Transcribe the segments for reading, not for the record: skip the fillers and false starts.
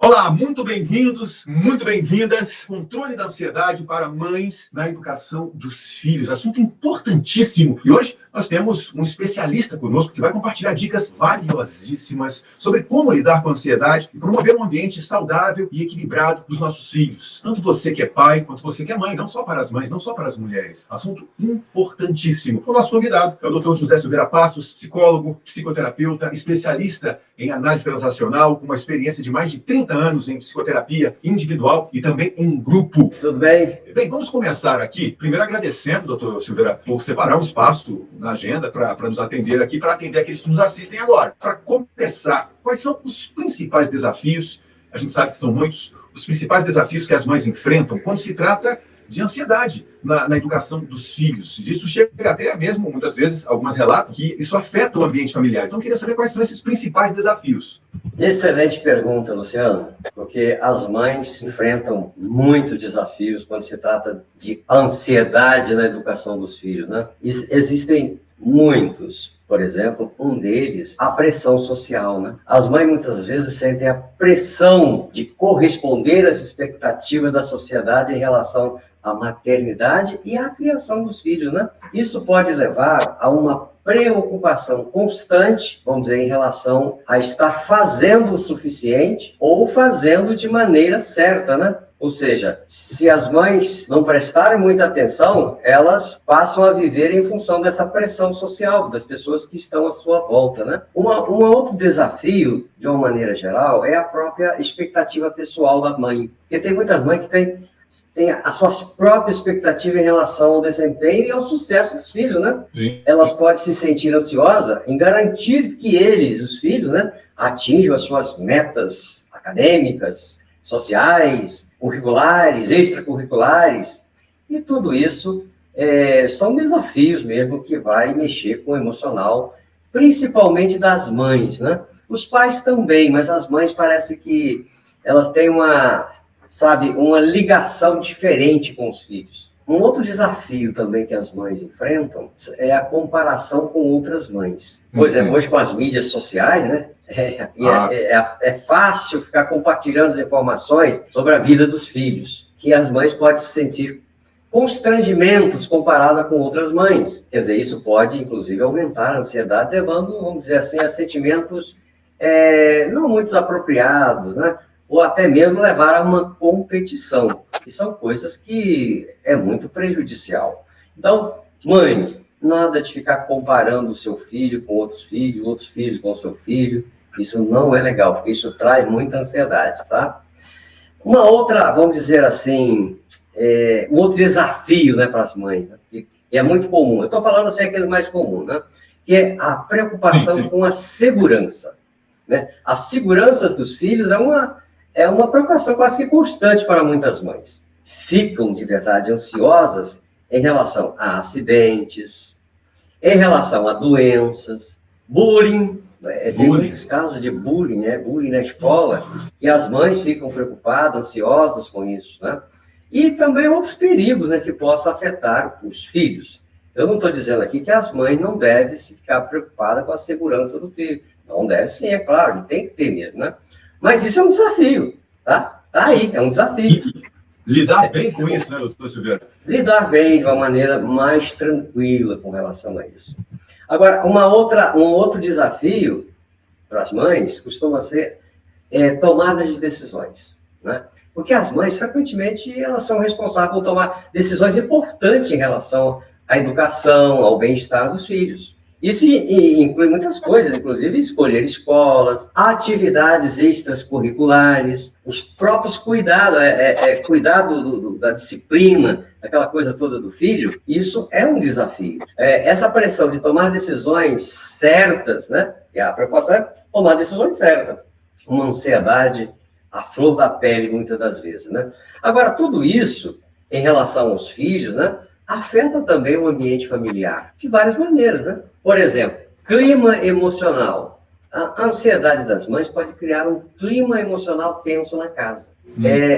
Olá, muito bem-vindos, muito bem-vindas. Controle da ansiedade para mães na educação dos filhos. Assunto importantíssimo. E hoje nós temos um especialista conosco que vai compartilhar dicas valiosíssimas sobre como lidar com a ansiedade e promover um ambiente saudável e equilibrado para os nossos filhos. Tanto você que é pai, quanto você que é mãe, não só para as mães, não só para as mulheres. Assunto importantíssimo. O nosso convidado é o Dr. José Silveira Passos, psicólogo, psicoterapeuta, especialista em análise transacional, com uma experiência de mais de 30 anos em psicoterapia individual e também em grupo. Tudo bem? Bem, vamos começar aqui, primeiro agradecendo, doutor Silveira, por separar um espaço na agenda para nos atender aqui, para atender aqueles que nos assistem agora. Para começar, quais são os principais desafios, a gente sabe que são muitos, os principais desafios que as mães enfrentam quando se trata de ansiedade na educação dos filhos. Isso chega até mesmo, muitas vezes, algumas relatos que isso afeta o ambiente familiar. Então, eu queria saber quais são esses principais desafios. Excelente pergunta, Luciano, porque as mães enfrentam muitos desafios quando se trata de ansiedade na educação dos filhos, né? Existem muitos. Por exemplo, um deles, a pressão social, né? As mães muitas vezes sentem a pressão de corresponder às expectativas da sociedade em relação à maternidade e à criação dos filhos, né? Isso pode levar a uma preocupação constante, vamos dizer, em relação a estar fazendo o suficiente ou fazendo de maneira certa, né? Ou seja, se as mães não prestarem muita atenção, elas passam a viver em função dessa pressão social, das pessoas que estão à sua volta, né? Um outro desafio, de uma maneira geral, é a própria expectativa pessoal da mãe. Porque tem muitas mães que têm as suas próprias expectativas em relação ao desempenho e ao sucesso dos filhos, né? Sim. Elas podem se sentir ansiosas em garantir que eles, os filhos, né, atinjam as suas metas acadêmicas, sociais, curriculares, extracurriculares, e tudo isso são desafios mesmo que vai mexer com o emocional, principalmente das mães, né? Os pais também, mas as mães parece que elas têm uma ligação diferente com os filhos. Um outro desafio também que as mães enfrentam é a comparação com outras mães. Por exemplo, hoje com as mídias sociais, né? É fácil ficar compartilhando as informações sobre a vida dos filhos, que as mães podem se sentir constrangimentos comparada com outras mães. Quer dizer, isso pode, inclusive, aumentar a ansiedade, levando, vamos dizer assim, a sentimentos não muito apropriados, né? Ou até mesmo levar a uma competição, que são coisas que é muito prejudicial. Então, mães, nada de ficar comparando o seu filho com outros filhos com o seu filho. Isso não é legal, porque isso traz muita ansiedade, tá? Uma outra, vamos dizer assim, um outro desafio, né, para as mães, né, que é muito comum. Eu estou falando assim, aquele mais comum, né? Que é a preocupação com a segurança, né? As seguranças dos filhos é uma preocupação quase que constante para muitas mães. Ficam, de verdade, ansiosas em relação a acidentes, em relação a doenças, bullying. Tem muitos casos de bullying, bullying na escola, e as mães ficam preocupadas, ansiosas com isso, né? E também outros perigos, né, que possam afetar os filhos. Eu não estou dizendo aqui que as mães não devem se ficar preocupadas com a segurança do filho. Não deve sim, é claro, tem que ter mesmo, né? Mas isso é um desafio, tá? Tá aí, é um desafio. Lidar bem com isso, né, doutor Silveira? Lidar bem de uma maneira mais tranquila com relação a isso. Agora, um outro desafio para as mães costuma ser tomada de decisões, né? Porque as mães, frequentemente, elas são responsáveis por tomar decisões importantes em relação à educação, ao bem-estar dos filhos. Isso inclui muitas coisas, inclusive escolher escolas, atividades extracurriculares, os próprios cuidados, cuidado da disciplina, aquela coisa toda do filho. Isso é um desafio. Essa pressão de tomar decisões certas, né? E a preocupação é tomar decisões certas. Uma ansiedade à flor da pele, muitas das vezes, né? Agora, tudo isso, em relação aos filhos, né, afeta também o ambiente familiar, de várias maneiras, né? Por exemplo, clima emocional. A ansiedade das mães pode criar um clima emocional tenso na casa.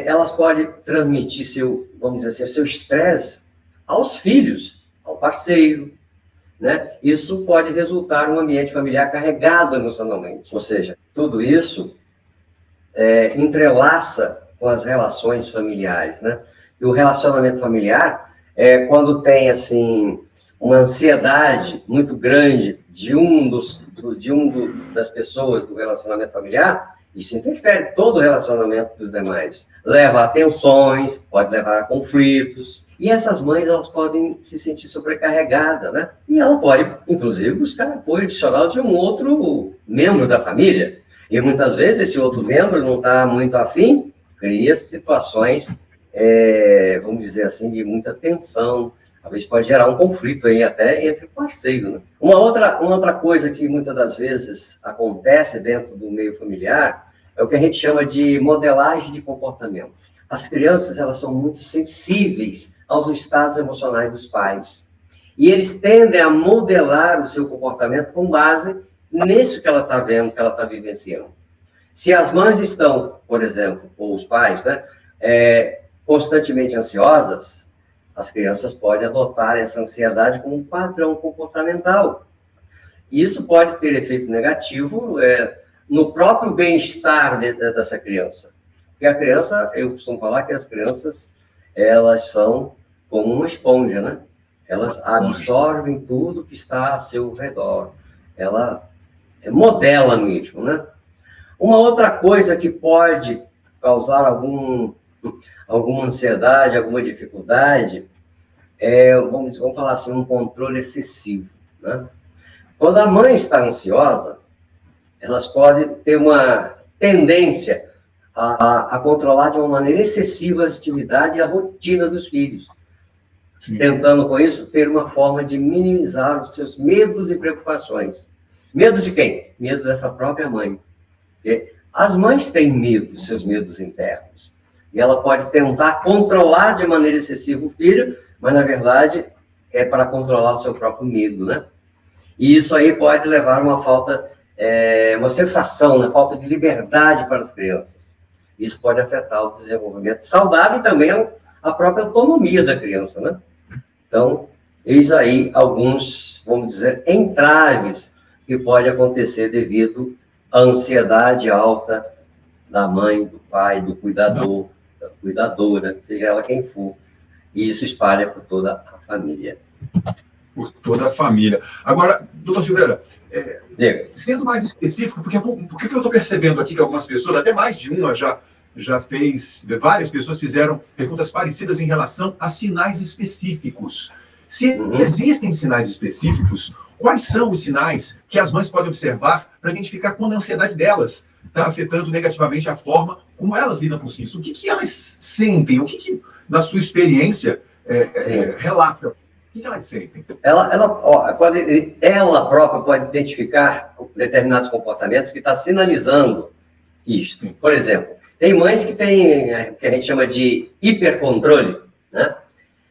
Elas podem transmitir vamos dizer assim, seu estresse aos filhos, ao parceiro, né? Isso pode resultar em um ambiente familiar carregado emocionalmente. Ou seja, tudo isso entrelaça com as relações familiares, né? E o relacionamento familiar quando tem, assim, uma ansiedade muito grande das pessoas do relacionamento familiar, isso interfere todo o relacionamento dos demais. Leva a tensões, pode levar a conflitos. E essas mães, elas podem se sentir sobrecarregadas, né? E ela pode, inclusive, buscar apoio adicional de um outro membro da família. E muitas vezes esse outro membro não está muito afim, cria situações, vamos dizer assim, de muita tensão. Talvez pode gerar um conflito aí até entre parceiros, né? Uma outra coisa que muitas das vezes acontece dentro do meio familiar é o que a gente chama de modelagem de comportamento. As crianças, elas são muito sensíveis aos estados emocionais dos pais. E eles tendem a modelar o seu comportamento com base nisso que ela está vendo, que ela está vivenciando. Se as mães estão, por exemplo, ou os pais, né, constantemente ansiosas, as crianças podem adotar essa ansiedade como um padrão comportamental. E isso pode ter efeito negativo no próprio bem-estar dessa criança. Porque a criança, eu costumo falar que as crianças, elas são como uma esponja, né? Elas absorvem tudo que está ao seu redor. Ela modela mesmo, né? Uma outra coisa que pode causar alguma ansiedade, alguma dificuldade, vamos falar assim, um controle excessivo, né? Quando a mãe está ansiosa, elas podem ter uma tendência a controlar de uma maneira excessiva as atividades e a rotina dos filhos. Sim. Tentando, com isso, ter uma forma de minimizar os seus medos e preocupações. Medo de quem? Medo dessa própria mãe. Porque as mães têm medo, seus medos internos. E ela pode tentar controlar de maneira excessiva o filho, mas, na verdade, é para controlar o seu próprio medo, né? E isso aí pode levar a uma falta, uma sensação, né? Falta de liberdade para as crianças. Isso pode afetar o desenvolvimento saudável e também a própria autonomia da criança, né? Então, eis aí alguns, vamos dizer, entraves que pode acontecer devido à ansiedade alta da mãe, do pai, do cuidador, da cuidadora, seja ela quem for. E isso espalha por toda a família. Por toda a família. Agora, doutor Silveira, sendo mais específico, porque eu estou percebendo aqui que algumas pessoas, até mais de uma já fez, várias pessoas fizeram perguntas parecidas em relação a sinais específicos. Se existem sinais específicos, quais são os sinais que as mães podem observar para identificar quando a ansiedade delas está afetando negativamente a forma como elas lidam com isso? O que elas sentem? O que na sua experiência, relata? O que elas sentem? Ela própria pode identificar determinados comportamentos que estão sinalizando isto. Por exemplo, tem mães que têm o que a gente chama de hipercontrole, né?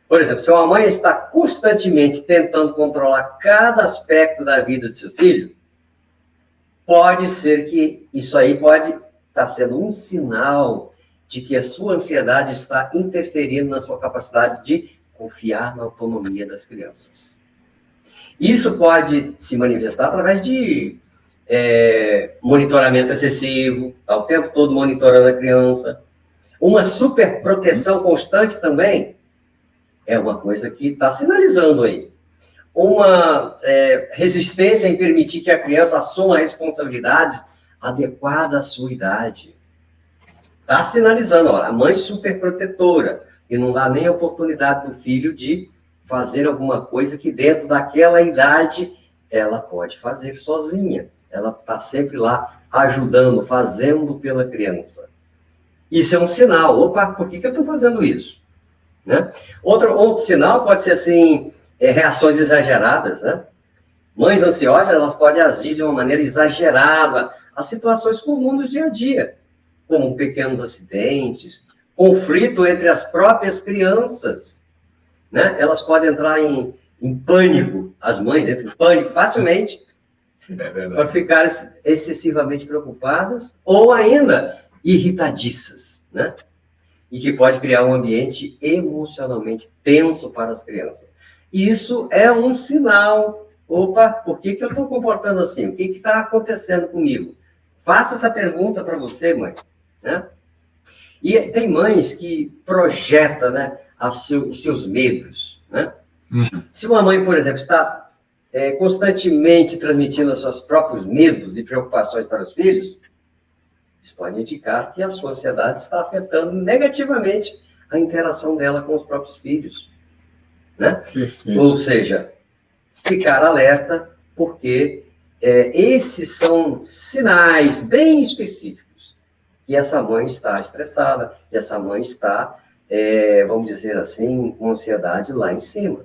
Por exemplo, se uma mãe está constantemente tentando controlar cada aspecto da vida de seu filho, pode ser que isso aí pode estar sendo um sinal de que a sua ansiedade está interferindo na sua capacidade de confiar na autonomia das crianças. Isso pode se manifestar através de monitoramento excessivo, tá o tempo todo monitorando a criança. Uma superproteção constante também é uma coisa que está sinalizando aí. Uma resistência em permitir que a criança assuma responsabilidades adequadas à sua idade. Está sinalizando, a mãe superprotetora, e não dá nem a oportunidade do filho de fazer alguma coisa que dentro daquela idade ela pode fazer sozinha. Ela está sempre lá ajudando, fazendo pela criança. Isso é um sinal. Opa, por que eu estou fazendo isso? Né? Outro sinal pode ser assim, reações exageradas, né? Mães ansiosas, elas podem agir de uma maneira exagerada a situações comuns do dia a dia, como pequenos acidentes, conflito entre as próprias crianças, né? Elas podem entrar em pânico, as mães entram em pânico facilmente, para ficar excessivamente preocupadas, ou ainda irritadiças, né? E que pode criar um ambiente emocionalmente tenso para as crianças. Isso é um sinal. Opa, por que eu estou comportando assim? O que está acontecendo comigo? Faça essa pergunta para você, mãe. né? E tem mães que projetam, né, os seus medos, né? Se uma mãe, por exemplo, está constantemente transmitindo os seus próprios medos e preocupações para os filhos, isso pode indicar que a sua ansiedade está afetando negativamente a interação dela com os próprios filhos, né? Perfeito. Ou seja, ficar alerta, porque esses são sinais bem específicos que essa mãe está estressada, que essa mãe está, vamos dizer assim, com ansiedade lá em cima.